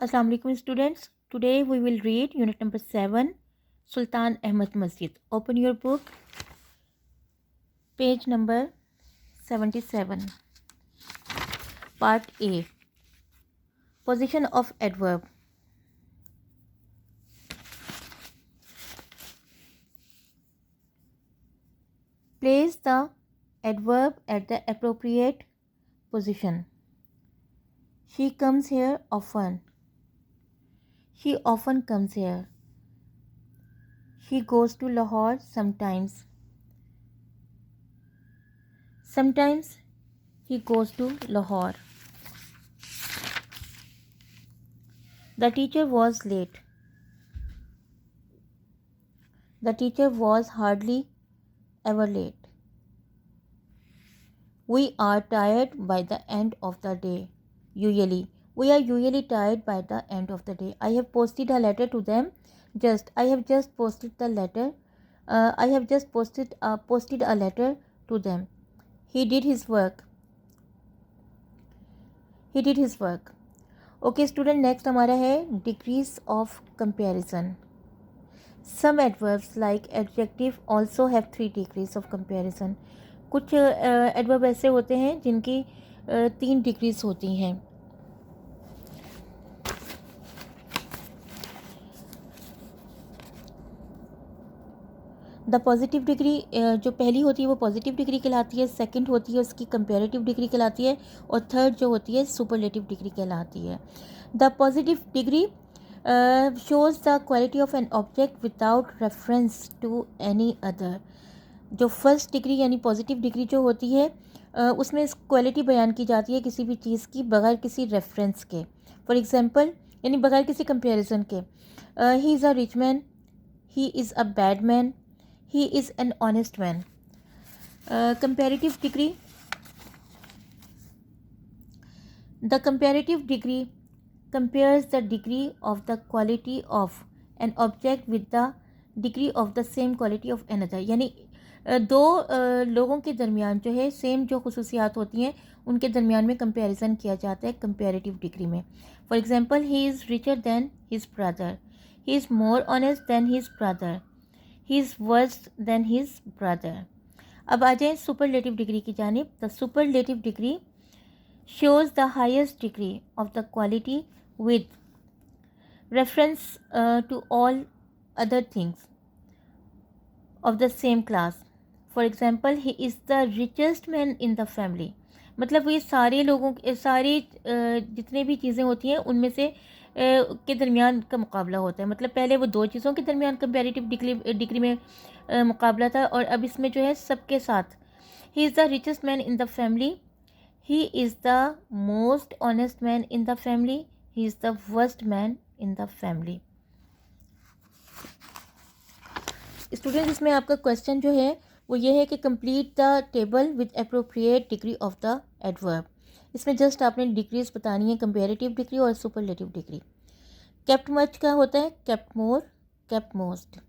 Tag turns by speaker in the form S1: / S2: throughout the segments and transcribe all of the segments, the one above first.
S1: Assalamu alaikum students. Today we will read unit number 7, Sultan Ahmad Masjid. Open your book, page number 77. Part A. Position of adverb. Place the adverb at the appropriate position. She comes here often. She often comes here. She goes to Lahore sometimes. Sometimes he goes to Lahore. The teacher was late. The teacher was hardly ever late. We are tired by the end of the day. We are usually tired by the end of the day. I have posted a letter to them. I have just posted the letter. I have just posted a letter to them. He did his work. Okay student, next हमारा है degrees of comparison. Some adverbs like adjective also have 3 degrees of comparison. कुछ adverb ऐसे होते हैं जिनकी 3 degrees होती हैं. The positive degree जो पहली होती है वो पॉजिटिव डिग्री कहलाती है, सेकंड होती है उसकी कंपैरेटिव डिग्री कहलाती है, और थर्ड जो होती है सुपरलेटिव डिग्री कहलाती है. The positive degree shows the quality of an object without reference to any other. जो फर्स्ट डिग्री यानी पॉजिटिव डिग्री जो होती है उसमें इस क्वालिटी बयान की जाती है किसी भी चीज़ की बगैर किसी रेफरेंस के. फॉर एग्जांपल यानी बगैर किसी कंपैरिजन के. He is a rich man, he is a bad man, he is an honest man. Comparative degree. The comparative degree compares the degree of the quality of an object with the degree of the same quality of another. यानी दो लोगों के दरमियान जो है same जो खुसूसियात होती हैं उनके दरमियान में कंपैरिजन किया जाता है कंपैरेटिव डिग्री में. For example he is richer than his brother, he is more honest than his brother, he is worse than his brother. अब आ जाए सुपरलेटिव डिग्री की जानिब. The superlative degree shows the highest degree of the quality with reference to all other things of the same class. For example, he is the richest man in the family. मतलब ये सारे लोगों सारे जितने भी चीज़ें होती हैं उनमें से के दरमियान का मुकाबला होता है. मतलब पहले वो दो चीज़ों के दरमियान कंपैरेटिव डिग्री में मुकाबला था, और अब इसमें जो है सबके साथ. He is the richest man in the family. He is the most honest man in the family. He is the worst man in the family. Student इसमें आपका क्वेश्चन जो है वो ये है कि complete the table with appropriate degree of the adverb. इसमें just आपने डिग्रीज बतानी है, कंपेरेटिव डिग्री और सुपरलेटिव डिग्री. केप्ट मच का होता है kept more, kept most.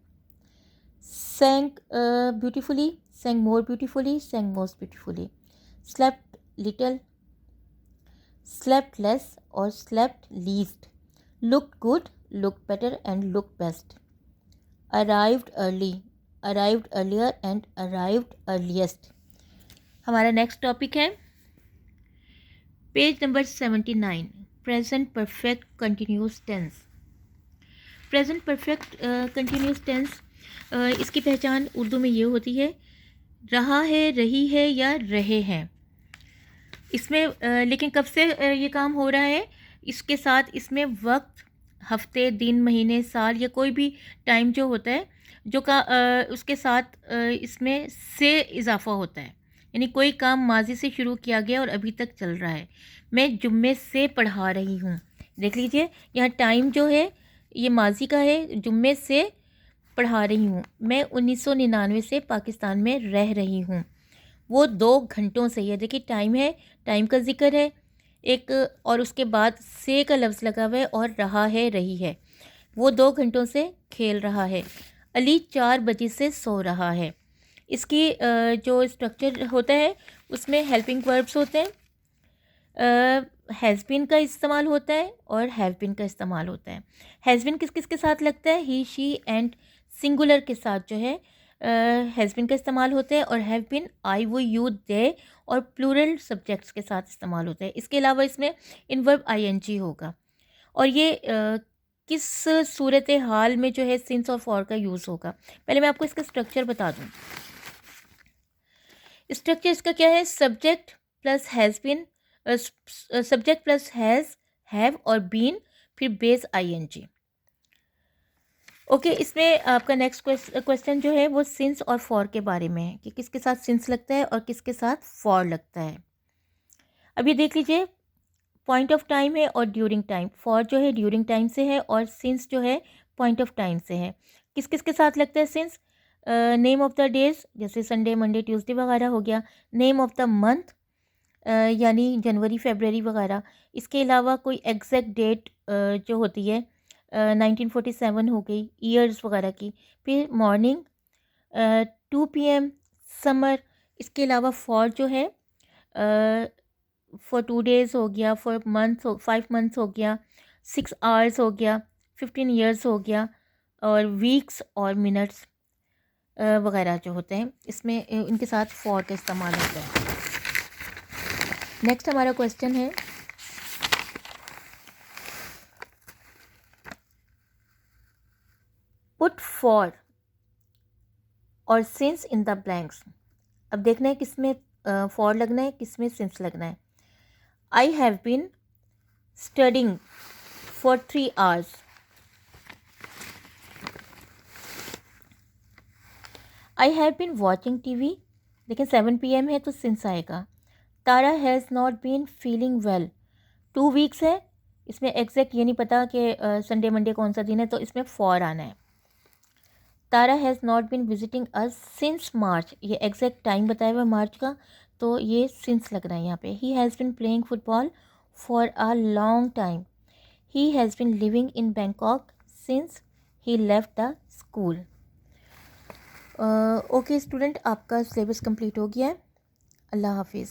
S1: sang beautifully, sang more beautifully, sang most beautifully. slept little, slept less or slept least. Looked good, looked better and looked best. Arrived early, arrived earlier and arrived earliest. हमारा next topic है page number 79, present perfect continuous tense. Present perfect continuous tense इसकी पहचान उर्दू में ये होती है रहा है, रही है या रहे हैं. इसमें लेकिन कब से ये काम हो रहा है, इसके साथ इसमें वक्त, हफ्ते, दिन, महीने, साल या कोई भी टाइम जो होता है जो का उसके साथ इसमें से इजाफ़ा होता है. यानी कोई काम माजी से शुरू किया गया और अभी तक चल रहा है. मैं जुम्मे से पढ़ा रही हूँ. देख लीजिए यहाँ टाइम जो है ये माजी का है, जुम्मे से पढ़ा रही हूँ. मैं 1999 से पाकिस्तान में रह रही हूँ. वो 2 घंटों से, ये देखिए टाइम है, टाइम का जिक्र है एक, और उसके बाद से का लफ्ज़ लगा हुआ है और रहा है, रही है. वो 2 घंटों से खेल रहा है. अली 4 बजे से सो रहा है. इसकी जो स्ट्रक्चर होता है उसमें हेल्पिंग वर्ब्स होते हैं. हैज़ बीन का इस्तेमाल होता है और हैव बीन का इस्तेमाल होता है। हैज़ बीन किस किस के साथ लगता है? ही, शी एंड सिंगुलर के साथ जो है हैज़ बीन का इस्तेमाल होता है, और हैव बीन आई, वो, यू, दे और प्लूरल सब्जेक्ट्स के साथ इस्तेमाल होता है। इसके अलावा इसमें इनवर्ब आईएनजी होगा। और ये किस सूरत हाल में जो है सिंस और फॉर का यूज़ होगा? पहले मैं आपको इसका स्ट्रक्चर बता दूँ। स्ट्रक्चर इसका क्या है? Subject plus has been, subject plus has, have और बीन, फिर बेस आईएनजी। ओके, इसमें आपका नेक्स्ट क्वेश्चन जो है वो सिंस और फॉर के बारे में है कि किसके साथ सिंस लगता है और किसके साथ फॉर लगता है। अब ये देख लीजिए, पॉइंट ऑफ टाइम है और ड्यूरिंग टाइम। फॉर जो है ड्यूरिंग टाइम से है और सिंस जो है पॉइंट ऑफ टाइम से है। किस किस के साथ लगता है since? Name of the days, जैसे संडे, मंडे, ट्यूसडे वगैरह हो गया। नेम ऑफ द मंथ, यानी जनवरी, फरवरी वगैरह। इसके अलावा कोई एग्जैक्ट डेट जो होती है 1947 हो गई, ईयर्स वगैरह की। फिर मॉर्निंग, 2 PM, समर। इसके अलावा फॉर जो है फॉर 2 days हो गया, फॉर मंथ्स हो, 5 months हो गया, 6 hours हो गया, 15 years हो गया, और वीक्स और मिनट्स वगैरह जो होते हैं इसमें इनके साथ फॉर का इस्तेमाल होता है। नेक्स्ट हमारा क्वेश्चन है, पुट फॉर और सिंस इन द ब्लैंक्स। अब देखना है किस में फॉर लगना है, किस में सिंस लगना है। I have been studying for 3 hours। I have been watching TV, लेकिन 7 PM है तो सिंस आएगा। Tara has not been feeling well, 2 weeks है। इसमें एग्जैक्ट ये नहीं पता कि संडे मंडे कौन सा दिन है, तो इसमें फॉर आना है। Tara has not been visiting us since March, ये एग्जैक्ट टाइम बताया हुआ मार्च का, तो ये सिंस लग रहा है यहाँ पे। He has been playing football for a long time. He has been living in Bangkok since he left the school. Okay student, आपका सिलेबस कंप्लीट हो गया है। अल्लाह हाफिज़।